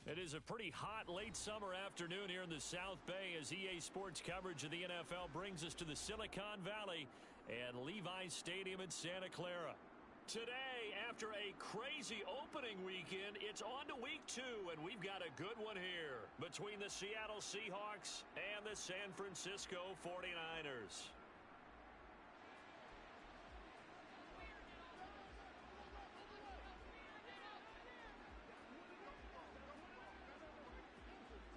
It is a pretty hot late summer afternoon here in the South Bay as EA Sports coverage of the NFL brings us to the Silicon Valley and Levi's Stadium in Santa Clara. Today, after a crazy opening weekend, it's on to week 2, and we've got a good one here between the Seattle Seahawks and the San Francisco 49ers.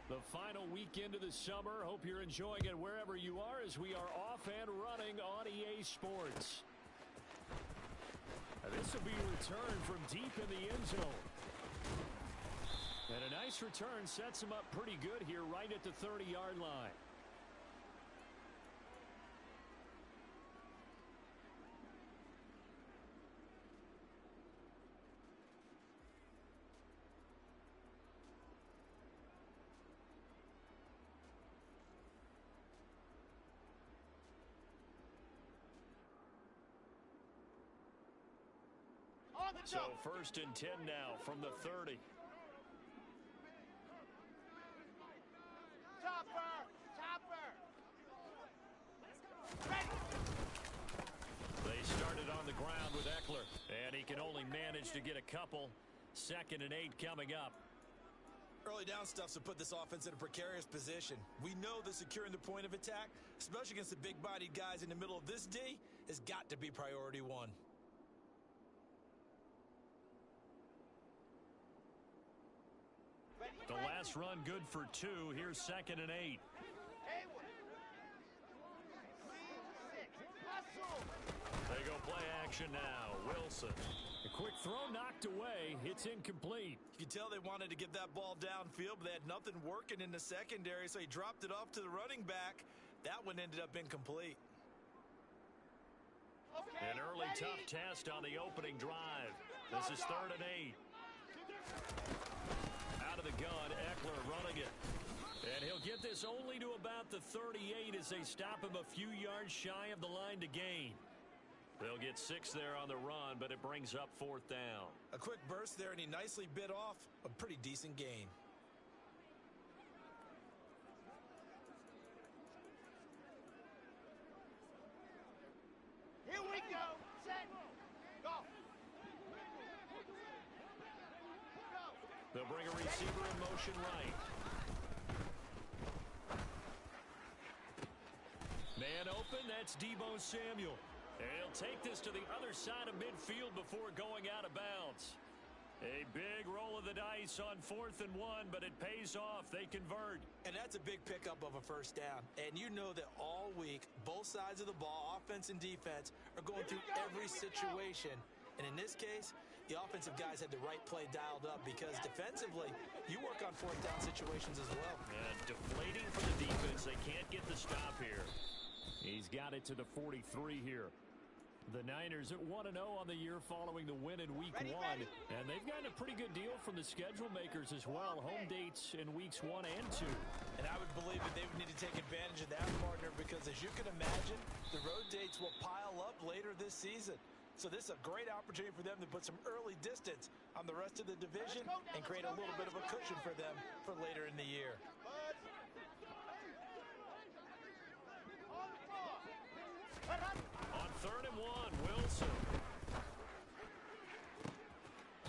The final weekend of the summer. Hope you're enjoying it wherever you are as we are off and running on EA Sports. And this will be a return from deep in the end zone. And a nice return sets him up pretty good here right at the 30-yard line. So 1st and 10 now from the 30. Chopper! They started on the ground with Eckler, and he can only manage to get a couple. 2nd and 8 coming up. Early down stuffs will put this offense in a precarious position. We know that securing the point of attack, especially against the big-bodied guys in the middle of this D, has got to be priority 1. The last run good for 2. Here's 2nd and 8. They go play action now. Wilson. A quick throw knocked away. It's incomplete. You can tell they wanted to get that ball downfield, but they had nothing working in the secondary, so he dropped it off to the running back. That one ended up incomplete. An early tough test on the opening drive. This is 3rd and 8. Out of the gun, Eckler running it. And he'll get this only to about the 38 as they stop him a few yards shy of the line to gain. They'll get 6 there on the run, but it brings up 4th down. A quick burst there, and he nicely bit off a pretty decent gain. Here we go. Set. Go. They'll bring a receiver in motion right. Man open, that's Deebo Samuel. And he'll take this to the other side of midfield before going out of bounds. A big roll of the dice on 4th and 1, but it pays off. They convert. And that's a big pickup of a first down. And you know that all week, both sides of the ball, offense and defense, are going through every situation. And in this case, the offensive guys had the right play dialed up because defensively, you work on 4th down situations as well. And deflating for the defense. They can't get the stop here. He's got it to the 43 here. The Niners at 1-0 on the year following the win in Week 1. And they've gotten a pretty good deal from the schedule makers as well. Home dates in Weeks 1 and 2. And I would believe that they would need to take advantage of that, partner, because as you can imagine, the road dates will pile up later this season. So this is a great opportunity for them to put some early distance on the rest of the division and create a little bit of a cushion for them for later in the year. On 3rd and 1, Wilson.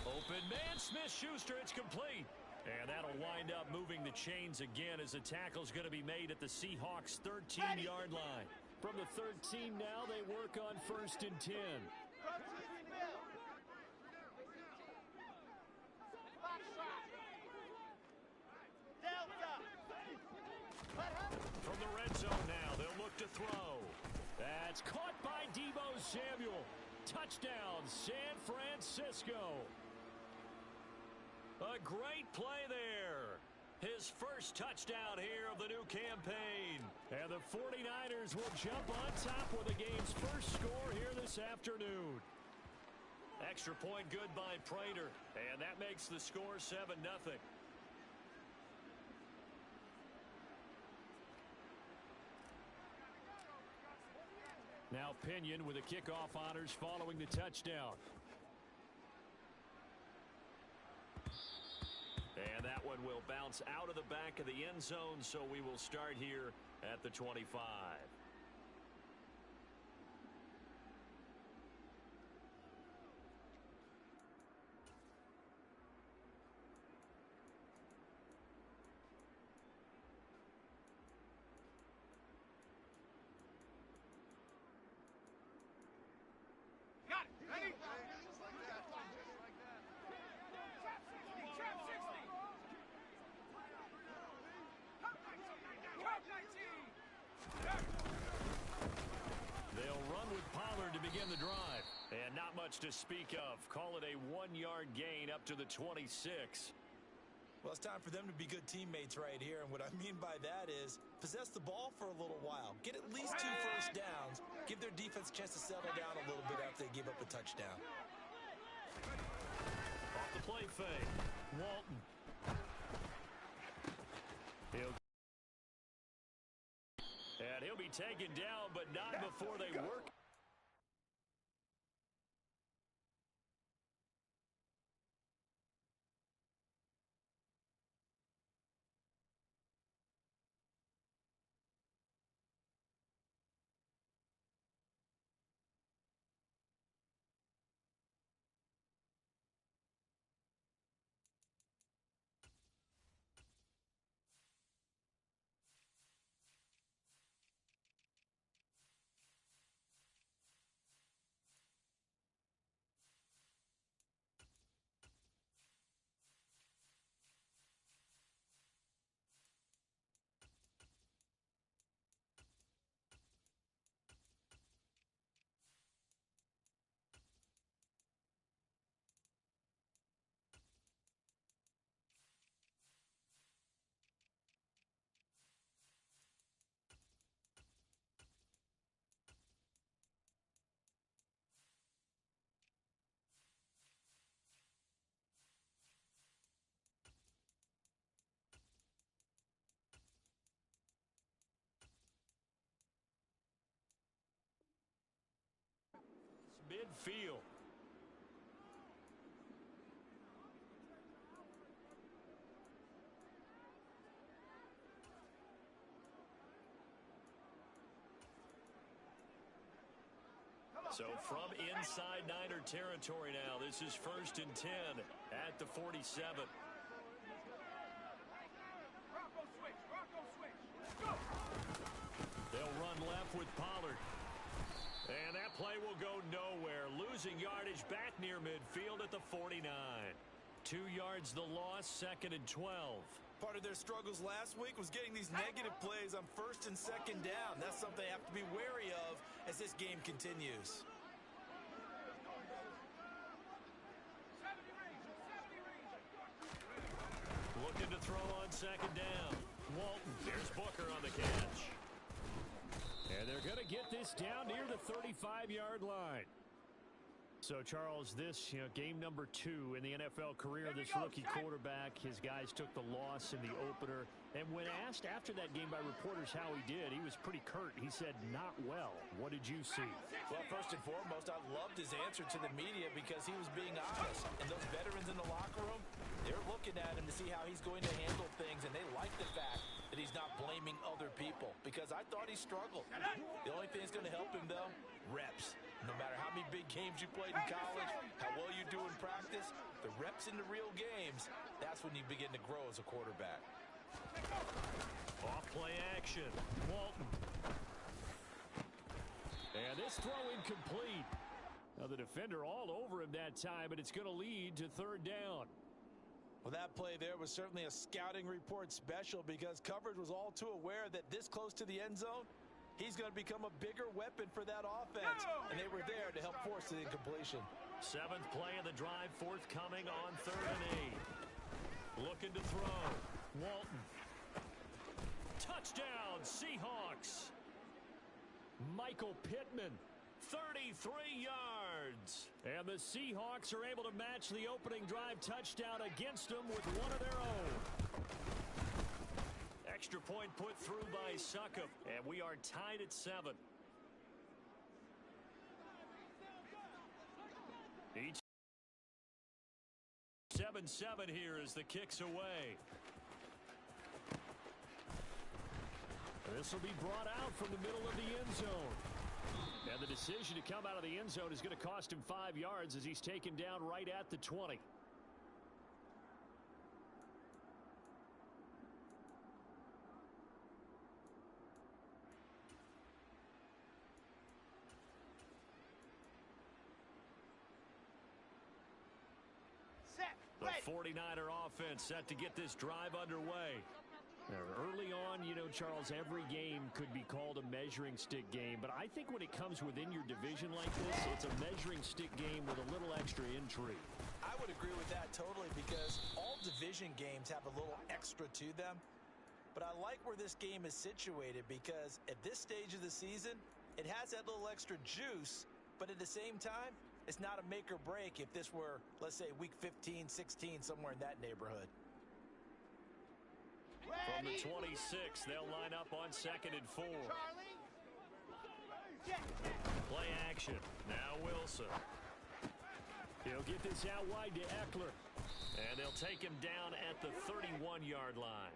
Open man, Smith-Schuster, it's complete. And that'll wind up moving the chains again as the tackle's going to be made at the Seahawks' 13-yard line. From the 13 now, they work on 1st and 10. From the red zone now, they'll look to throw. That's caught by Deebo Samuel. Touchdown, San Francisco. A great play there. His first touchdown here of the new campaign. And the 49ers will jump on top with the game's first score here this afternoon. Extra point good by Prater. And that makes the score 7-0. Now Pinion with the kickoff honors following the touchdown. And that one will bounce out of the back of the end zone, so we will start here at the 25. Got it. Ready? They'll run with Pollard to begin the drive. And not much to speak of. Call it a 1-yard gain up to the 26. Well, it's time for them to be good teammates right here. And what I mean by that is possess the ball for a little while. Get at least 2 first downs. Give their defense a chance to settle down a little bit after they give up a touchdown. Off the play fake. Walton. He'll be taken down, but not before they work. Midfield. So from inside Niner territory now, this is 1st and 10 at the 47. Bronco switch. Bronco switch. Go. They'll run left with Pollard. And that play will go nowhere. Losing yardage back near midfield at the 49. 2 yards the loss, 2nd and 12. Part of their struggles last week was getting these negative plays on 1st and 2nd down. That's something they have to be wary of as this game continues. Looking to throw on 2nd down. Walton. There's Booker on the catch. And they're going to get this down near the 35-yard line. So, Charles, this, game number 2 in the NFL career of this rookie quarterback. His guys took the loss in the opener. And when asked after that game by reporters how he did, he was pretty curt. He said, not well. What did you see? Well, first and foremost, I loved his answer to the media because he was being honest. And those veterans in the locker room, they're looking at him to see how he's going to handle things. And they like the fact that he's not blaming other people because I thought he struggled. The only thing that's going to help him, though, reps. No matter how many big games you played in college, how well you do in practice, the reps in the real games, that's when you begin to grow as a quarterback. Off play action. Walton. And this throw incomplete. Now the defender all over him that time, but it's going to lead to 3rd down. Well, that play there was certainly a scouting report special because coverage was all too aware that this close to the end zone, he's going to become a bigger weapon for that offense. And they were there to help force the incompletion. 7th play of the drive, forthcoming on 3rd and 8. Looking to throw. Walton. Touchdown, Seahawks. Michael Pittman, 33 yards. And the Seahawks are able to match the opening drive touchdown against them with one of their own. Extra point put through by Succop, and we are tied at 7. Each 7 7-7 here as the kick's away. This will be brought out from the middle of the end zone. And the decision to come out of the end zone is going to cost him 5 yards as he's taken down right at the 20. The 49er offense set to get this drive underway. Now, early on, you know, Charles, every game could be called a measuring stick game, but I think when it comes within your division like this, it's a measuring stick game with a little extra intrigue. I would agree with that totally because all division games have a little extra to them. But I like where this game is situated because at this stage of the season, it has that little extra juice, but at the same time, it's not a make or break if this were, let's say, week 15, 16, somewhere in that neighborhood. From the 26, they'll line up on 2nd and 4. Play action. Now Wilson. He'll get this out wide to Eckler. And they'll take him down at the 31-yard line.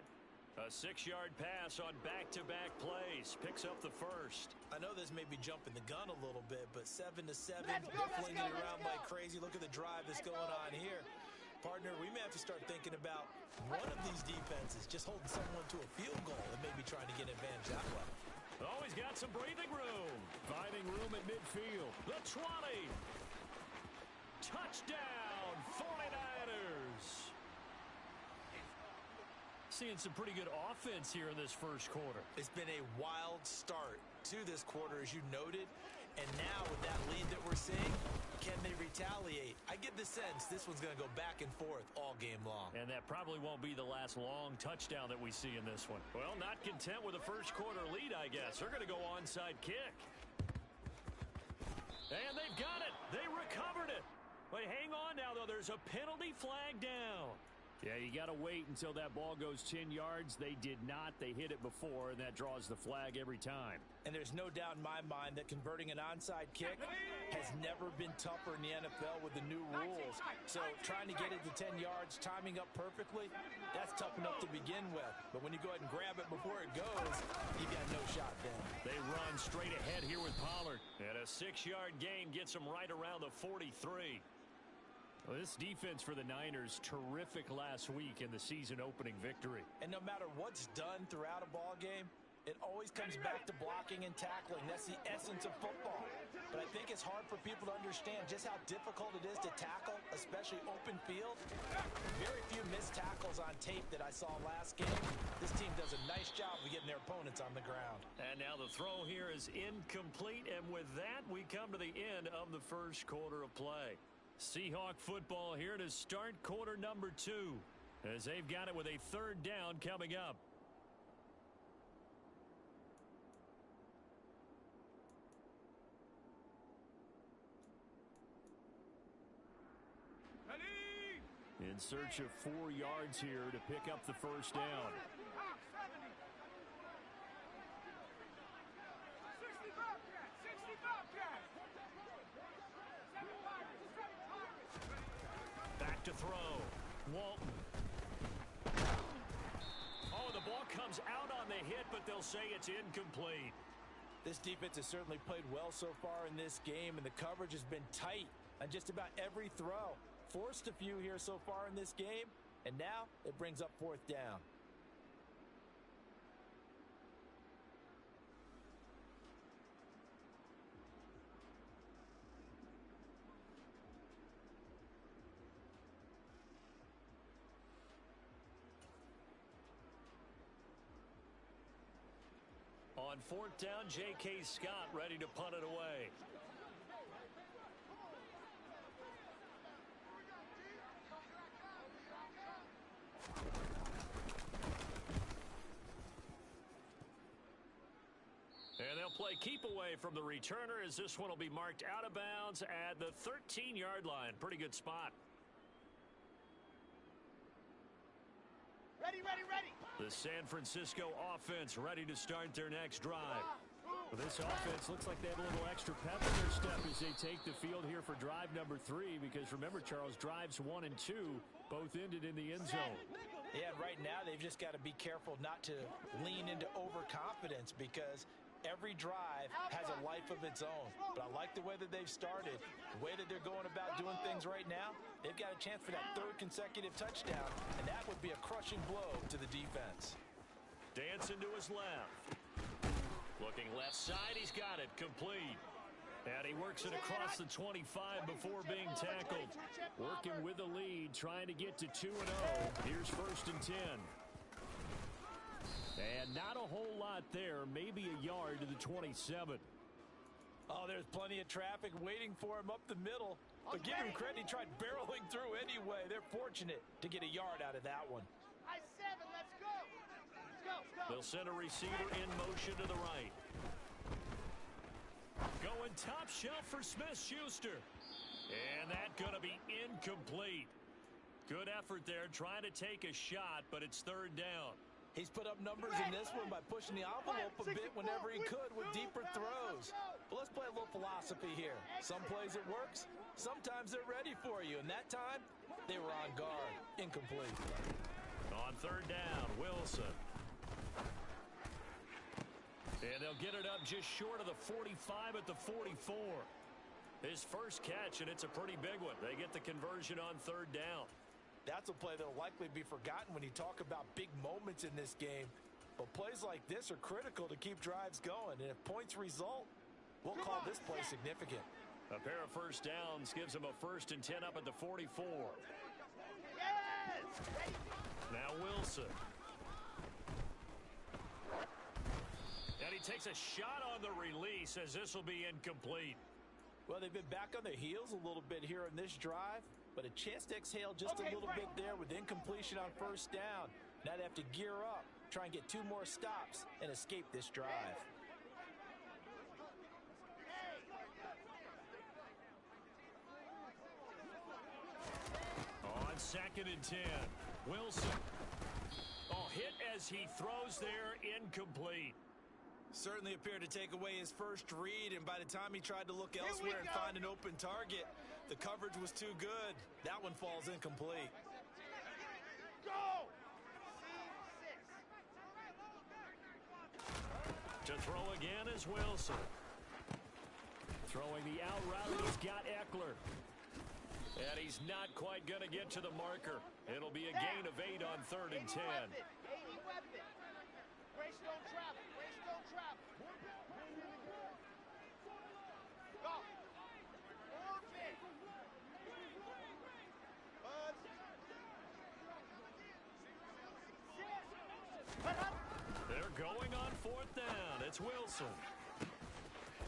A 6-yard pass on back-to-back plays. Picks up the first. I know this may be jumping the gun a little bit, but 7-7, they're flinging it around like crazy. Look at the drive that's going on here. Partner, we may have to start thinking about one of these defenses just holding someone to a field goal and maybe trying to get an advantage that way. Oh, he's got some breathing room. Finding room at midfield. The 20. Touchdown, 49ers. Seeing some pretty good offense here in this first quarter. It's been a wild start to this quarter, as you noted. And now with that lead that we're seeing, can they retaliate? I get the sense this one's going to go back and forth all game long. And that probably won't be the last long touchdown that we see in this one. Well, not content with a first quarter lead, I guess. They're going to go onside kick. And they've got it. They recovered it. But hang on now, though. There's a penalty flag down. Yeah, you got to wait until that ball goes 10 yards. They did not. They hit it before, and that draws the flag every time. And there's no doubt in my mind that converting an onside kick has never been tougher in the NFL with the new rules. So trying to get it to 10 yards, timing up perfectly, that's tough enough to begin with. But when you go ahead and grab it before it goes, you got no shot then. They run straight ahead here with Pollard. And a 6-yard gain gets them right around the 43. Well, this defense for the Niners, terrific last week in the season-opening victory. And no matter what's done throughout a ball game, it always comes back to blocking and tackling. That's the essence of football. But I think it's hard for people to understand just how difficult it is to tackle, especially open field. Very few missed tackles on tape that I saw last game. This team does a nice job of getting their opponents on the ground. And now the throw here is incomplete. And with that, we come to the end of the first quarter of play. Seahawk football here to start quarter number 2 as they've got it with a 3rd down coming up. In search of 4 yards here to pick up the first down. Back to throw. Walton. Oh, the ball comes out on the hit, but they'll say it's incomplete. This defense has certainly played well so far in this game, and the coverage has been tight on just about every throw. Forced a few here so far in this game, and now it brings up 4th down. On 4th down, J.K. Scott ready to punt it away. And they'll play keep away from the returner as this one will be marked out of bounds at the 13-yard line. Pretty good spot. Ready, ready, ready. The San Francisco offense ready to start their next drive. Well, this offense looks like they have a little extra pep in their step as they take the field here for drive number 3, because remember, Charles, drives 1 and 2 both ended in the end zone. Yeah, and right now they've just got to be careful not to lean into overconfidence, because every drive has a life of its own. But I like the way that they've started, the way that they're going about doing things right now. They've got a chance for that 3rd consecutive touchdown, and that would be a crushing blow to the defense. Dancing to his left. Looking left side, he's got it, complete. And he works it across the 25 before being tackled. Working with the lead, trying to get to 2-0. Here's 1st and 10. And not a whole lot there, maybe a yard to the 27. Oh, there's plenty of traffic waiting for him up the middle. But give him credit, he tried barreling through anyway. They're fortunate to get a yard out of that one. High 7, let's go. They'll send a receiver in motion to the right. Going top shelf for Smith-Schuster. And that's going to be incomplete. Good effort there, trying to take a shot, but it's 3rd down. He's put up numbers in this one by pushing the envelope a bit whenever he could with deeper throws. But let's play a little philosophy here. Some plays it works, sometimes they're ready for you. And that time, they were on guard. Incomplete. On 3rd down, Wilson. And they'll get it up just short of the 45 at the 44. His first catch, and it's a pretty big one. They get the conversion on 3rd down. That's a play that will likely be forgotten when you talk about big moments in this game. But plays like this are critical to keep drives going. And if points result, we'll call this play significant. A pair of 1st downs gives them a 1st and 10 up at the 44. Yes! Now Wilson. And he takes a shot on the release as this will be incomplete. Well, they've been back on their heels a little bit here on this drive, but a chance to exhale just a little bit there with incompletion on 1st down. Now they have to gear up, try and get 2 more stops and escape this drive. On 2nd and 10, Wilson. Oh, hit as he throws there, incomplete. Certainly appeared to take away his first read, and by the time he tried to look elsewhere and find an open target, the coverage was too good. That one falls incomplete. Go! To throw again is Wilson. Throwing the out route, he's got Eckler. And he's not quite going to get to the marker. It'll be a gain of 8 on 3rd and 10. 80 weapon. Grace don't travel. Grace don't travel. Go. Orbit. They're going on 4th down. It's Wilson.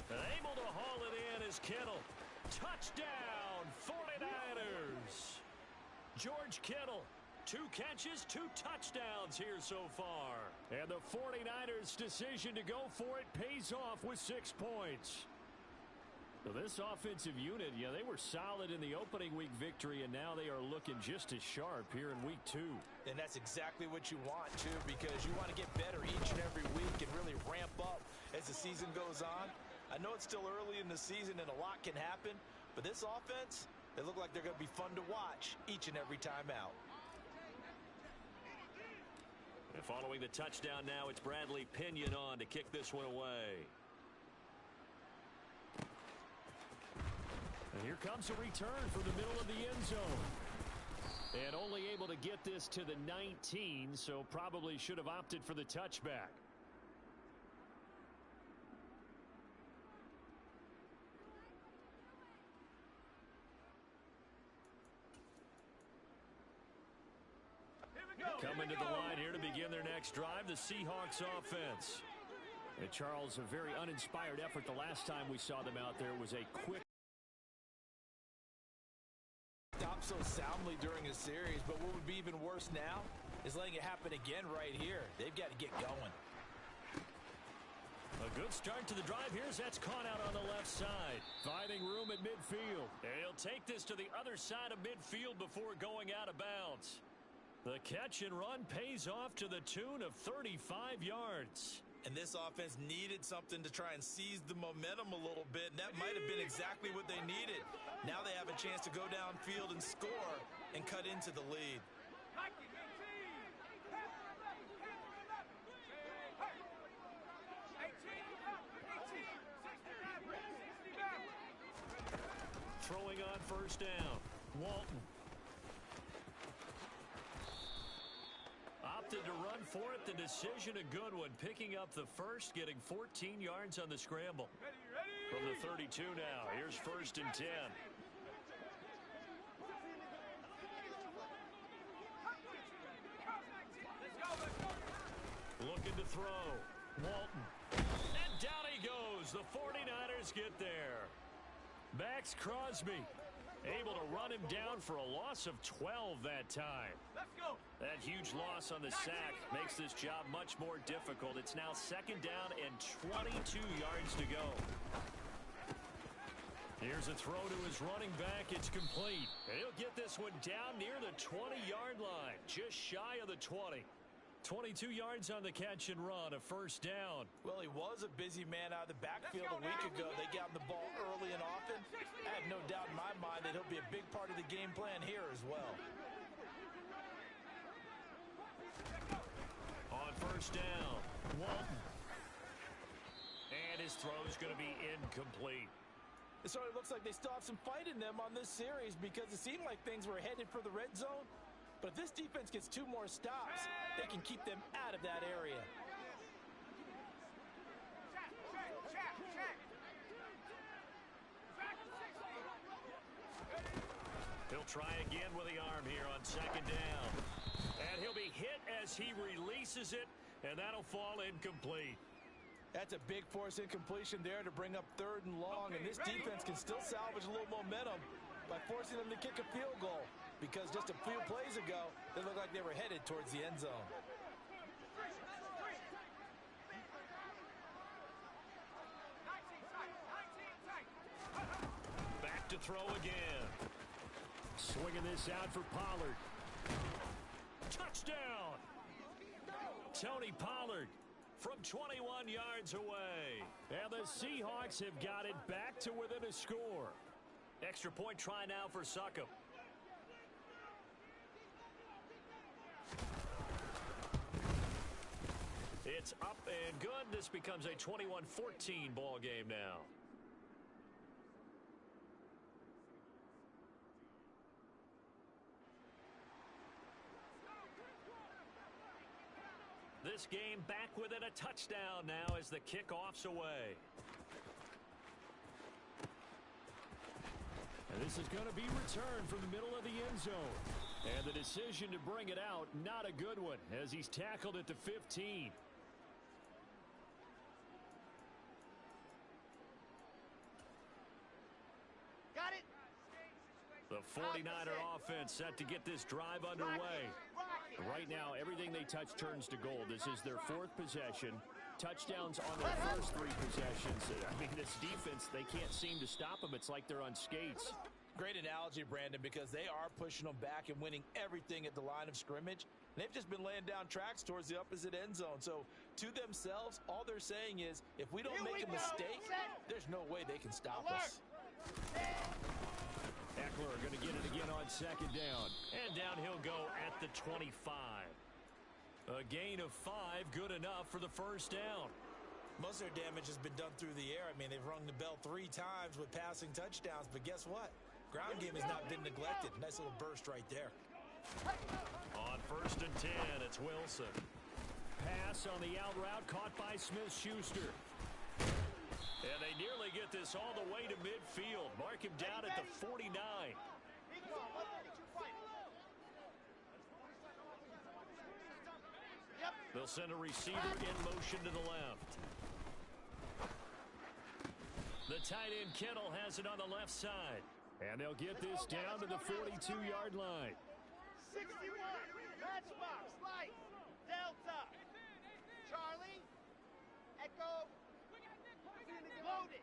Able to haul it in is Kittle. Touchdown, 49ers. George Kittle, 2 catches, 2 touchdowns here so far. And the 49ers' decision to go for it pays off with 6 points. So this offensive unit, they were solid in the opening week victory, and now they are looking just as sharp here in week 2. And that's exactly what you want, too, because you want to get better each and every week and really ramp up as the season goes on. I know it's still early in the season and a lot can happen, but this offense, they look like they're going to be fun to watch each and every time out. And following the touchdown now, it's Bradley Pinion on to kick this one away. And here comes a return from the middle of the end zone. And only able to get this to the 19, so probably should have opted for the touchback. Coming to the line here to begin their next drive, the Seahawks offense. And Charles, a very uninspired effort the last time we saw them out there was a quick. Stopped so soundly during a series, but what would be even worse now is letting it happen again right here. They've got to get going. A good start to the drive. Here's that's caught out on the left side. Finding room at midfield. And he'll take this to the other side of midfield before going out of bounds. The catch and run pays off to the tune of 35 yards. And this offense needed something to try and seize the momentum a little bit, and that might have been exactly what they needed. Now they have a chance to go downfield and score and cut into the lead. Throwing on first down, Walton. Opted to run for it. The decision a good one. Picking up the first, getting 14 yards on the scramble. From the 32 now. Here's first and 10. Looking to throw. Walton. And down he goes. The 49ers get there. Max Crosby able to run him down for a loss of 12 that time. Let's go. That huge loss on the sack makes this job much more difficult. It's now second down and 22 yards to go. Here's a throw to his running back. It's complete. And he'll get this one down near the 20-yard line, just shy of the 20. 22 yards on the catch and run, a first down. Well, he was a busy man out of the backfield a week ago. They got him the ball early and often. I have no doubt in my mind that he'll be a big part of the game plan here as well. On first down, Walton. And his throw's going to be incomplete. It sort of looks like they still have some fight in them on this series because it seemed like things were headed for the red zone. But if this defense gets 2 more stops, they can keep them out of that area. He'll try again with the arm here on second down. And he'll be hit as he releases it, and that'll fall incomplete. That's a big force incompletion there to bring up 3rd and long, and this defense can still salvage a little momentum by forcing them to kick a field goal. Because just a few plays ago, they looked like they were headed towards the end zone. Back to throw again. Swinging this out for Pollard. Touchdown! Tony Pollard from 21 yards away. And the Seahawks have got it back to within a score. Extra point try now for Succop. It's up and good. This becomes a 21-14 ball game now. This game back within a touchdown now as the kickoff's away. And this is going to be returned from the middle of the end zone. And the decision to bring it out, not a good one, as he's tackled at the 15. Got it. The 49er offense set to get this drive underway. Right now, everything they touch turns to gold. This is their 4th possession. Touchdowns on their first 3 possessions. I mean, this defense, they can't seem to stop them. It's like they're on skates. Great analogy, Brandon, because they are pushing them back and winning everything at the line of scrimmage. They've just been laying down tracks towards the opposite end zone. So to themselves, all they're saying is, if we don't make a mistake, there's no way they can stop us. Eckler going to get it again on second down. And down he'll go at the 25. A gain of 5, good enough for the first down. Most of their damage has been done through the air. I mean, they've rung the bell 3 times with passing touchdowns, but guess what? Ground game has not been neglected. Nice little burst right there. On first and 10, it's Wilson. Pass on the out route caught by Smith-Schuster. And they nearly get this all the way to midfield. Mark him down at the 49. They'll send a receiver in motion to the left. The tight end Kittle has it on the left side. And they'll get this down to the 42-yard line. 61. Matchbox. Light. Delta. Charlie. Echo. Loaded.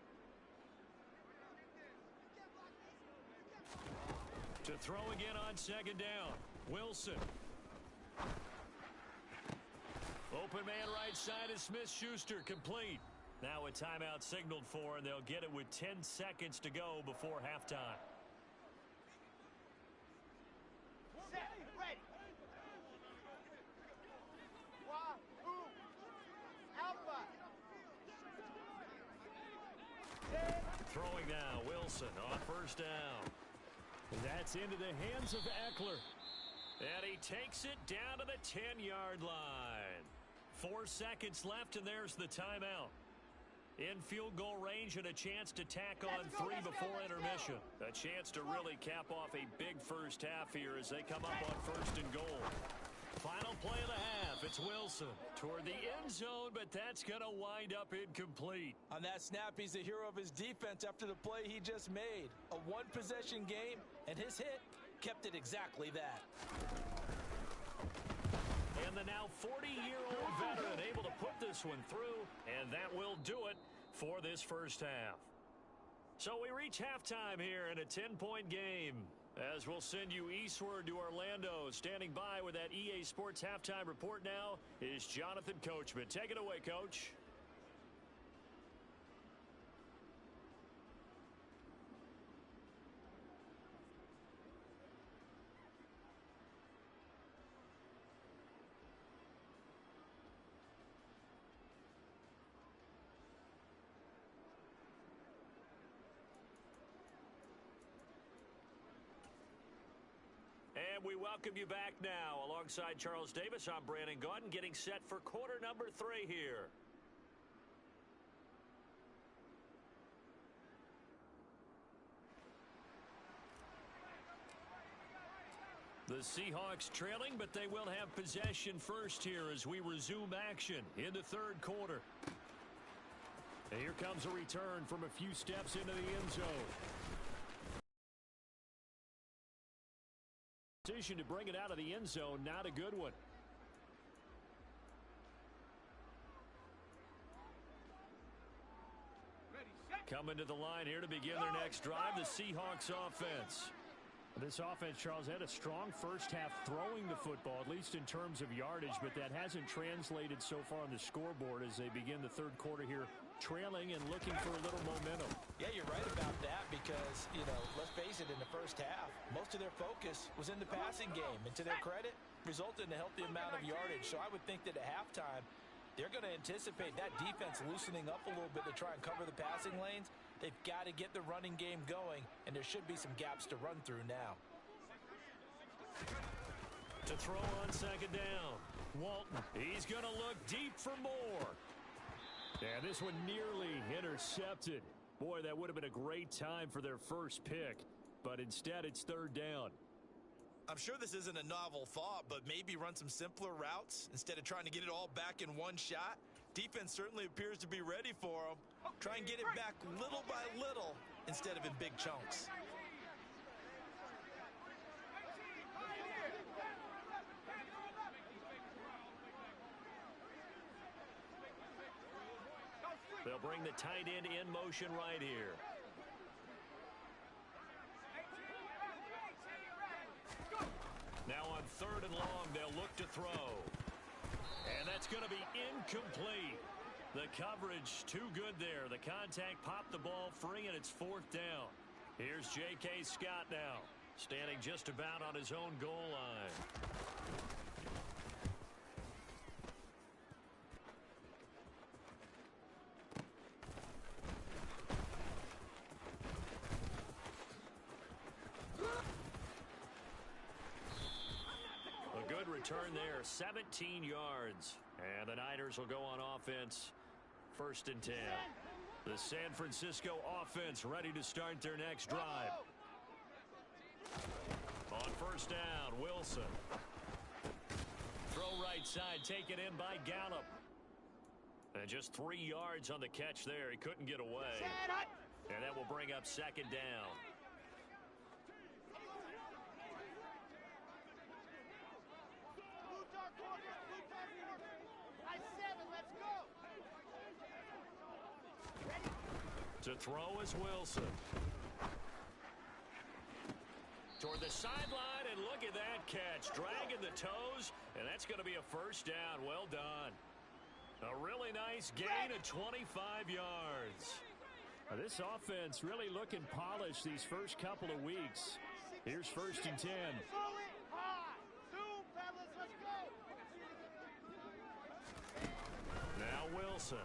To throw again on second down. Wilson. Open man right side is Smith-Schuster, complete. Now a timeout signaled for, and they'll get it with 10 seconds to go before halftime. Set, ready. Wahoo! Alpha. Throwing now, Wilson on first down. That's into the hands of Eckler. And he takes it down to the 10-yard line. 4 seconds left, and there's the timeout. In field goal range and a chance to tack on three before intermission. A chance to really cap off a big first half here as they come up on first and goal. Final play of the half. It's Wilson toward the end zone, but that's going to wind up incomplete. On that snap, he's the hero of his defense after the play he just made. A one-possession game, and his hit kept it exactly that. And the now 40-year-old veteran able to put this one through, and that will do it for this first half. So we reach halftime here in a 10-point game. As we'll send you eastward to Orlando. Standing by with that EA Sports halftime report now is Jonathan Coachman. Take it away, Coach. And we welcome you back now. Alongside Charles Davis, I'm Brandon Gaudin, getting set for quarter number 3 here. The Seahawks trailing, but they will have possession first here as we resume action in the third quarter. And here comes a return from a few steps into the end zone. Decision to bring it out of the end zone, not a good one. Coming to the line here to begin their next drive, the Seahawks offense. This offense, Charles, had a strong first half throwing the football, at least in terms of yardage, but that hasn't translated so far on the scoreboard as they begin the third quarter here, trailing and looking for a little momentum. Yeah, you're right about that because, let's face it, in the first half, most of their focus was in the passing game. And to their credit, resulted in a healthy amount of yardage. So I would think that at halftime, they're going to anticipate that defense loosening up a little bit to try and cover the passing lanes. They've got to get the running game going, and there should be some gaps to run through now. To throw on second down, Walton. He's going to look deep for more. And this one nearly intercepted. Boy, that would have been a great time for their first pick, but instead it's third down. I'm sure this isn't a novel thought, but maybe run some simpler routes instead of trying to get it all back in one shot. Defense certainly appears to be ready for them. Try and get it back little by little instead of in big chunks. They'll bring the tight end in motion right here. Now on third and long, they'll look to throw. And that's going to be incomplete. The coverage too good there. The contact popped the ball free, and it's fourth down. Here's J.K. Scott now, standing just about on his own goal line. A good return there, 17 yards. And the Niners will go on offense, first and 10. The San Francisco offense ready to start their next drive. On first down, Wilson. Throw right side, taken in by Gallup. And just 3 yards on the catch there. He couldn't get away. And that will bring up second down. To throw is Wilson. Toward the sideline, and look at that catch. Dragging the toes, and that's going to be a first down. Well done. A really nice gain of 25 yards. Now, this offense really looking polished these first couple of weeks. Here's 1st and 10. Now Wilson.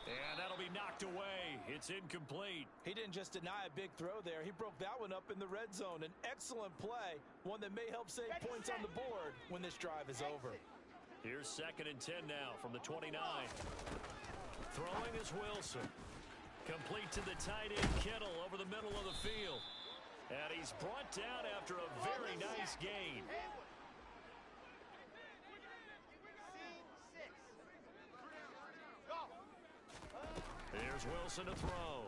And that'll be knocked away. It's incomplete. He didn't just deny a big throw there. He broke that one up in the red zone. An excellent play, one that may help save points on the board when this drive is over. Here's 2nd and 10 now from the 29. Throwing is Wilson. Complete to the tight end, Kittle, over the middle of the field. And he's brought down after a very nice gain. Here's Wilson to throw.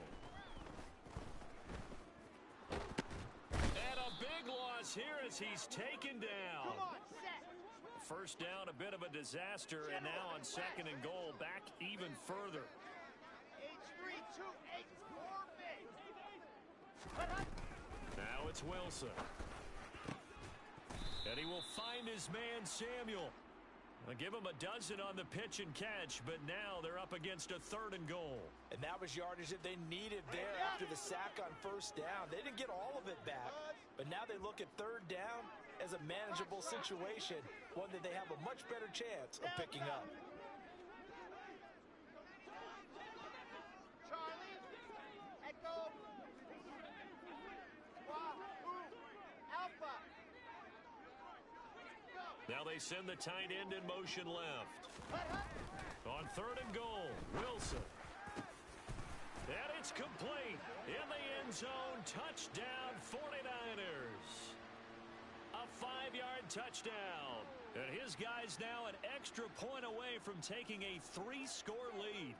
And a big loss here as he's taken down. First down, a bit of a disaster, and now on 2nd and goal, back even further. Now it's Wilson. And he will find his man, Samuel. They'll give him a dozen on the pitch and catch, but now they're up against a 3rd and goal. And that was yardage that they needed there after the sack on 1st down. They didn't get all of it back, but now they look at 3rd down as a manageable situation, one that they have a much better chance of picking up. Now they send the tight end in motion left. On 3rd and goal, Wilson. And it's complete. In the end zone, touchdown 49ers. A 5-yard touchdown. And his guys now an extra point away from taking a 3-score lead.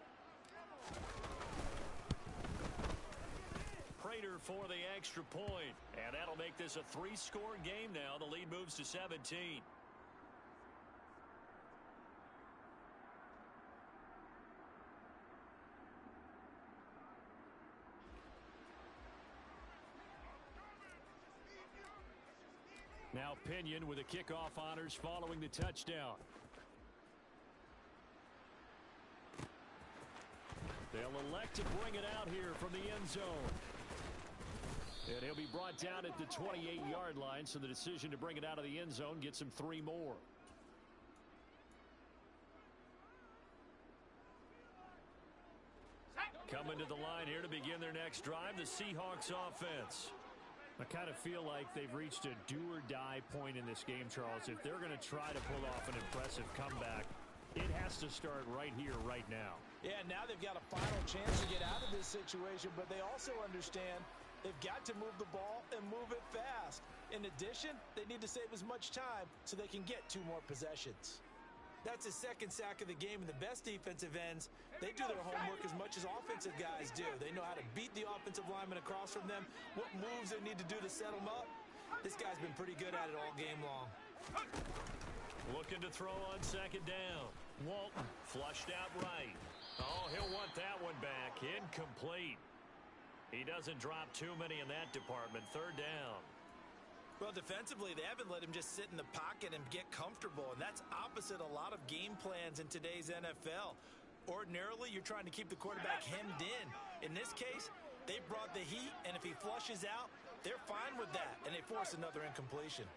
Prater for the extra point. And that'll make this a 3-score game now. The lead moves to 17. Now Pinion with the kickoff honors following the touchdown. They'll elect to bring it out here from the end zone. And he'll be brought down at the 28-yard line, so the decision to bring it out of the end zone gets him 3 more. Coming to the line here to begin their next drive, the Seahawks offense. I kind of feel like they've reached a do-or-die point in this game, Charles. If they're going to try to pull off an impressive comeback, it has to start right here, right now. Yeah, now they've got a final chance to get out of this situation, but they also understand they've got to move the ball and move it fast. In addition, they need to save as much time so they can get 2 more possessions. That's his 2nd sack of the game, and the best defensive ends, they do their homework as much as offensive guys do. They know how to beat the offensive lineman across from them, what moves they need to do to set them up. This guy's been pretty good at it all game long. Looking to throw on 2nd down. Walton flushed out right. Oh, he'll want that one back. Incomplete. He doesn't drop too many in that department. 3rd down. Well, defensively, they haven't let him just sit in the pocket and get comfortable, and that's opposite a lot of game plans in today's NFL. Ordinarily, you're trying to keep the quarterback hemmed in. In this case, they brought the heat, and if he flushes out, they're fine with that, and they force another incompletion.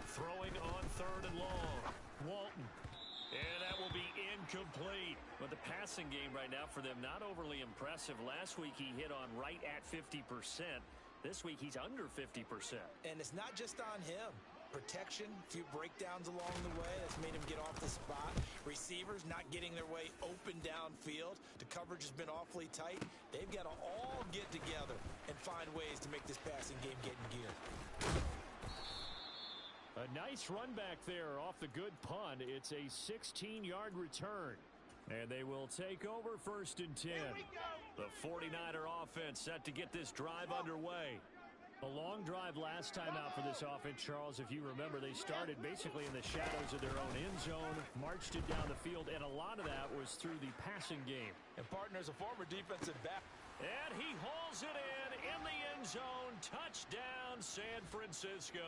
Throwing on 3rd and long. Walton. And that will be incomplete. But the passing game right now for them, not overly impressive. Last week he hit on right at 50%. This week he's under 50%. And it's not just on him. Protection, a few breakdowns along the way. That's made him get off the spot. Receivers not getting their way open downfield. The coverage has been awfully tight. They've got to all get together and find ways to make this passing game get in gear. A nice run back there off the good punt. It's a 16-yard return. And they will take over 1st and 10. The 49er offense set to get this drive underway. A long drive last time out for this offense, Charles. If you remember, they started basically in the shadows of their own end zone, marched it down the field, and a lot of that was through the passing game. And partner, as a former defensive back. And he hauls it in the end zone. Touchdown, San Francisco.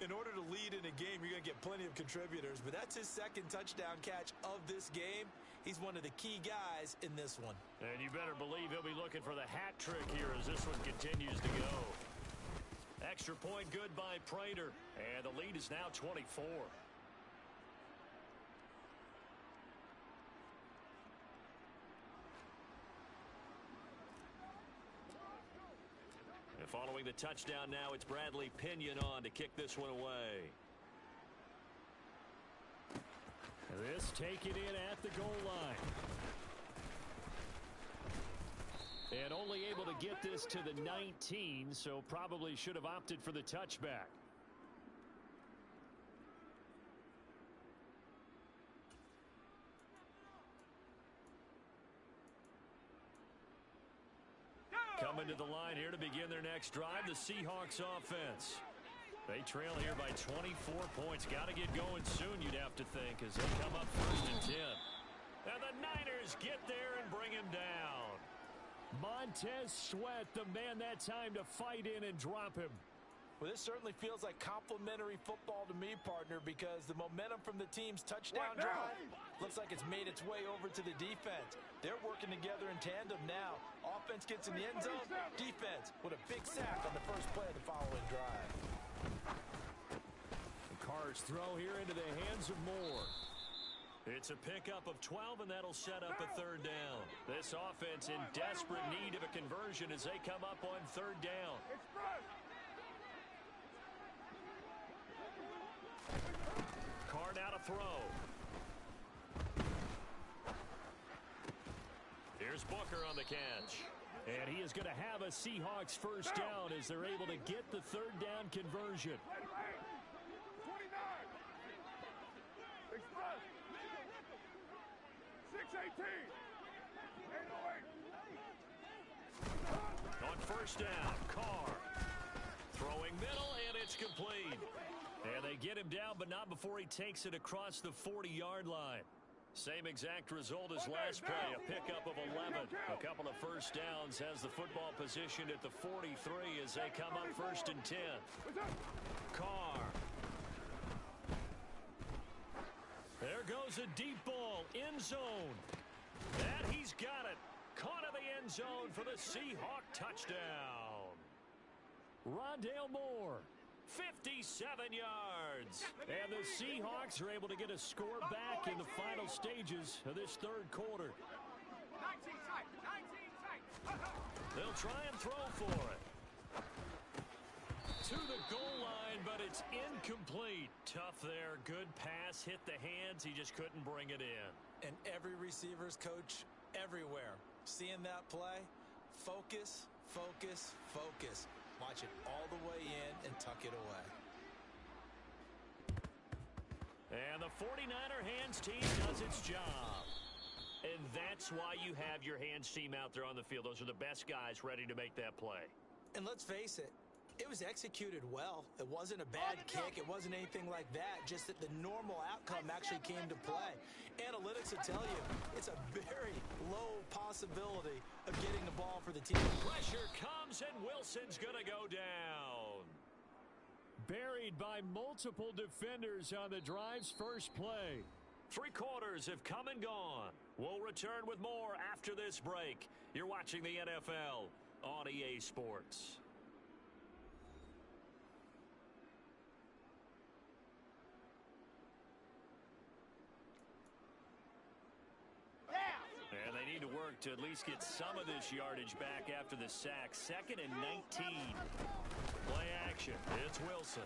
In order to lead in a game, you're going to get plenty of contributors, but that's his second touchdown catch of this game. He's one of the key guys in this one. And you better believe he'll be looking for the hat trick here as this one continues to go. Extra point good by Prater, and the lead is now 24. And following the touchdown now, it's Bradley Pinion on to kick this one away. This taken in at the goal line. And only able to get this to the 19, so probably should have opted for the touchback. Coming to the line here to begin their next drive, the Seahawks offense. They trail here by 24 points. Got to get going soon, you'd have to think, as they come up 1st and 10. And the Niners get there and bring him down. Montez Sweat, the man that time to fight in and drop him. Well, this certainly feels like complimentary football to me, partner, because the momentum from the team's touchdown drive looks like it's made its way over to the defense. They're working together in tandem now. Offense gets in the end zone. Defense with a big sack on the first play of the following drive. The Cards throw here into the hands of Moore. It's a pickup of 12, and that'll set up a 3rd down. This offense in desperate need of a conversion as they come up on 3rd down. Carr now to throw. Here's Booker on the catch. And he is going to have a Seahawks 1st down as they're able to get the 3rd down conversion. On 1st down, Carr throwing middle, and it's complete. And they get him down, but not before he takes it across the 40-yard line. Same exact result as last play, a pickup of 11. A couple of 1st downs, has the football positioned at the 43 as they come up 1st and 10. Carr. There goes a deep ball, end zone. And he's got it. Caught in the end zone for the Seahawk touchdown. Rondale Moore, 57 yards. And the Seahawks are able to get a score back in the final stages of this 3rd quarter. They'll try and throw for it. To the goal line, but it's incomplete. Tough there. Good pass. Hit the hands. He just couldn't bring it in. And every receiver's coach everywhere, seeing that play, focus, focus, focus. Watch it all the way in and tuck it away. And the 49er hands team does its job. And that's why you have your hands team out there on the field. Those are the best guys ready to make that play. And let's face it, it was executed well. It wasn't a bad kick. It wasn't anything like that. Just that the normal outcome actually came to play. Analytics will tell you it's a very low possibility of getting the ball for the team. Pressure comes, and Wilson's going to go down. Buried by multiple defenders on the drive's first play. 3 quarters have come and gone. We'll return with more after this break. You're watching the NFL on EA Sports. And they need to work to at least get some of this yardage back after the sack. 2nd and 19. Play action. It's Wilson.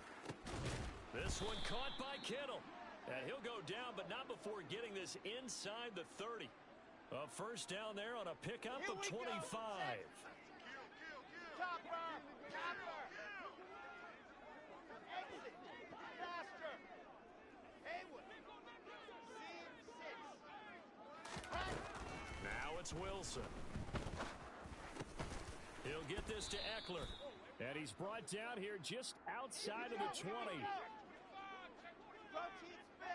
This one caught by Kittle. And he'll go down, but not before getting this inside the 30. A 1st down there on a pickup of 25. Chopper! Chopper! Exit! Faster! Haywood! Seam 6. Now it's Wilson. He'll get this to Eckler. And he's brought down here just outside of the 20. Go, Chiefs, Bill!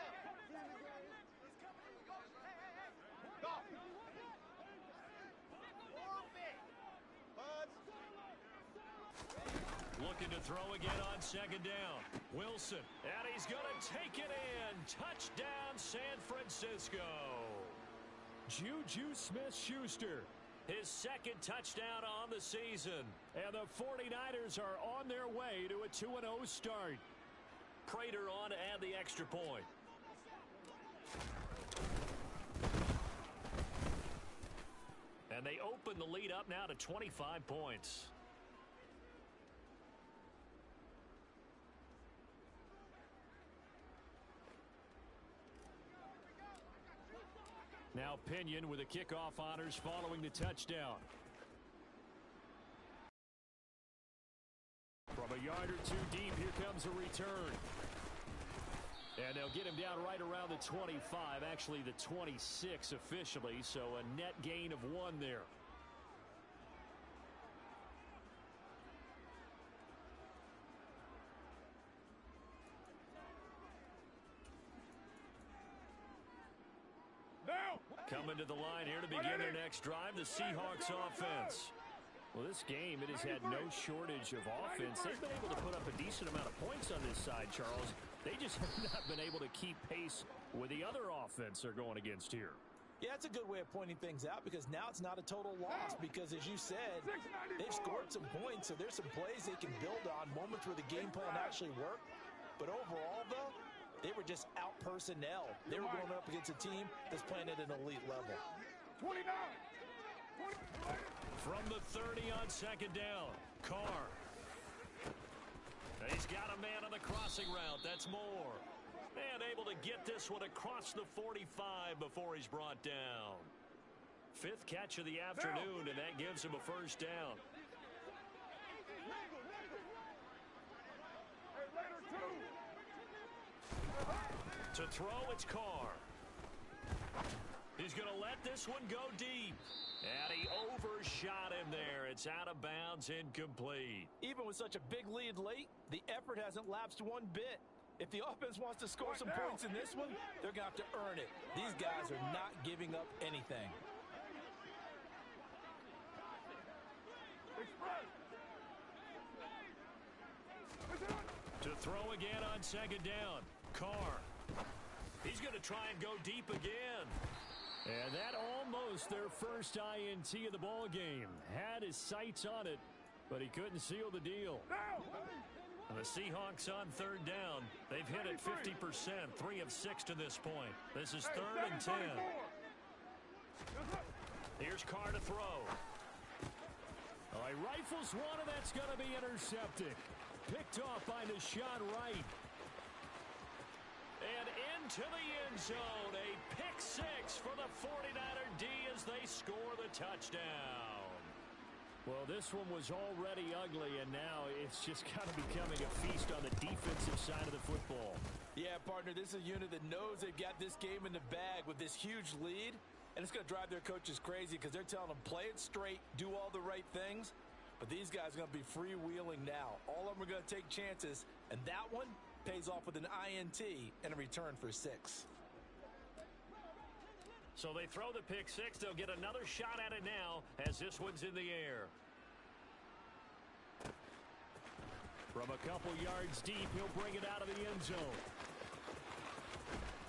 Go! Looking to throw again on second down. Wilson, and he's going to take it in. Touchdown, San Francisco. Juju Smith-Schuster, his second touchdown on the season. And the 49ers are on their way to a 2-0 start. Prater on to add the extra point. And they open the lead up now to 25 points. Now Pinion with the kickoff honors following the touchdown. From a yard or two deep, here comes a return. And they'll get him down right around the 25, actually the 26 officially, so a net gain of 1 there. Coming to the line here to begin their next drive, the Seahawks offense. Well, this game, it has had no shortage of offense. They've been able to put up a decent amount of points on this side, Charles. They just have not been able to keep pace with the other offense they're going against here. Yeah, that's a good way of pointing things out because now it's not a total loss because, as you said, they've scored some points, so there's some plays they can build on, moments where the game plan actually worked. But overall, though, they were just out-personnel. They were going up against a team that's playing at an elite level. 29. From the 30 on second down, Carr. He's got a man on the crossing route. That's Moore. And able to get this one across the 45 before he's brought down. 5th catch of the afternoon, and that gives him a first down. To throw, it's Carr. He's going to let this one go deep. And he overshot him there. It's out of bounds, incomplete. Even with such a big lead late, the effort hasn't lapsed one bit. If the offense wants to score some points in this one, they're going to have to earn it. These guys are not giving up anything. To throw again on second down, Carr. He's going to try and go deep again. And that almost their first INT of the ball game. Had his sights on it, but he couldn't seal the deal. And the Seahawks on third down. They've hit it 50%, 3 of 6 to this point. This is 3rd and 10. Here's Carr to throw. Oh, he rifles one, and that's going to be intercepted. Picked off by Deshaun Wright. And into the end zone, a pick 6 for the 49er D as they score the touchdown. Well, this one was already ugly, and now it's just kind of becoming a feast on the defensive side of the football. Yeah, partner, this is a unit that knows they've got this game in the bag with this huge lead, and it's going to drive their coaches crazy because they're telling them, play it straight, do all the right things. But these guys are going to be freewheeling now. All of them are going to take chances, and that one pays off with an INT and a return for 6. So they throw the pick 6. They'll get another shot at it now as this one's in the air. From a couple yards deep, he'll bring it out of the end zone.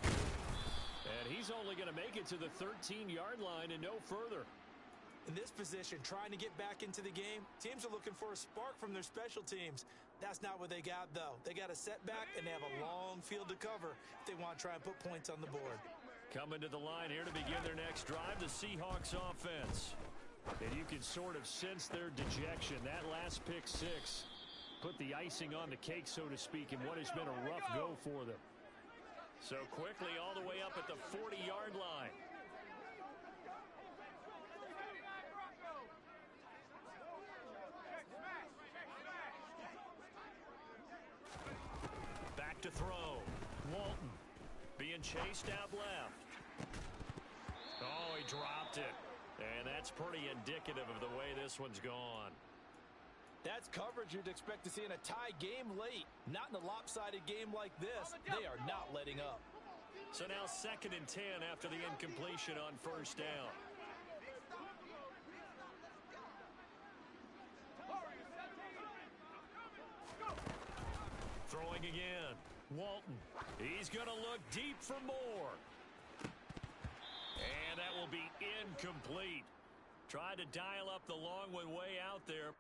And he's only going to make it to the 13-yard line and no further. In this position, trying to get back into the game, teams are looking for a spark from their special teams. That's not what they got, though. They got a setback, and they have a long field to cover if they want to try and put points on the board. Coming to the line here to begin their next drive, the Seahawks offense. And you can sort of sense their dejection. That last pick 6 put the icing on the cake, so to speak, in what has been a rough go for them. So quickly all the way up at the 40-yard line. Back to throw. Walton being chased out left. Oh, he dropped it. And that's pretty indicative of the way this one's gone. That's coverage you'd expect to see in a tie game late. Not in a lopsided game like this. They are not letting up. So now 2nd and 10 after the incompletion on first down. throwing again. Walton. He's going to look deep for more. And that will be incomplete. Tried to dial up the long one way out there.